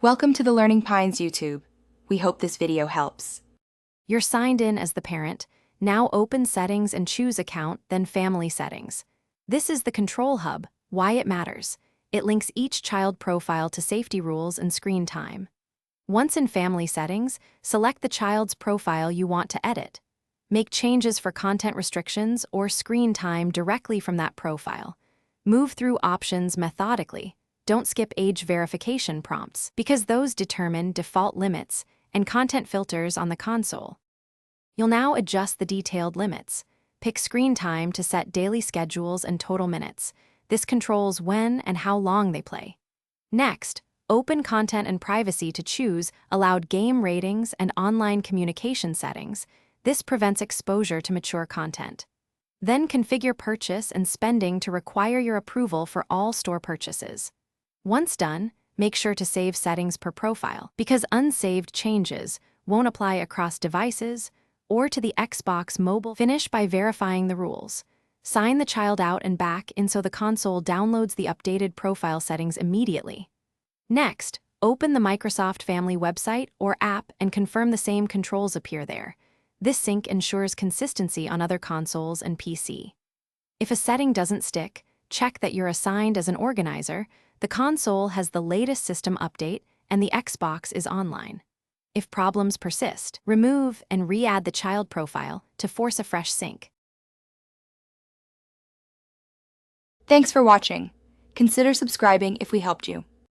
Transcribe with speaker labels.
Speaker 1: Welcome to the Learning Pines YouTube. We hope this video helps.
Speaker 2: You're signed in as the parent. Now open Settings and choose Account, then Family Settings. This is the Control Hub, why it matters. It links each child profile to safety rules and screen time. Once in Family Settings, select the child's profile you want to edit. Make changes for content restrictions or screen time directly from that profile. Move through options methodically. Don't skip age verification prompts, because those determine default limits and content filters on the console. You'll now adjust the detailed limits. Pick screen time to set daily schedules and total minutes. This controls when and how long they play. Next, open Content and Privacy to choose Allowed Game Ratings and Online Communication Settings. This prevents exposure to mature content. Then configure purchase and spending to require your approval for all store purchases. Once done, make sure to save settings per profile, because unsaved changes won't apply across devices or to the Xbox mobile. Finish by verifying the rules. Sign the child out and back in so the console downloads the updated profile settings immediately. Next, open the Microsoft Family website or app and confirm the same controls appear there. This sync ensures consistency on other consoles and PC. If a setting doesn't stick, check that you're assigned as an organizer. The console has the latest system update, and the Xbox is online. If problems persist, remove and re-add the child profile to force a fresh sync.
Speaker 1: Thanks for watching. Consider subscribing if we helped you.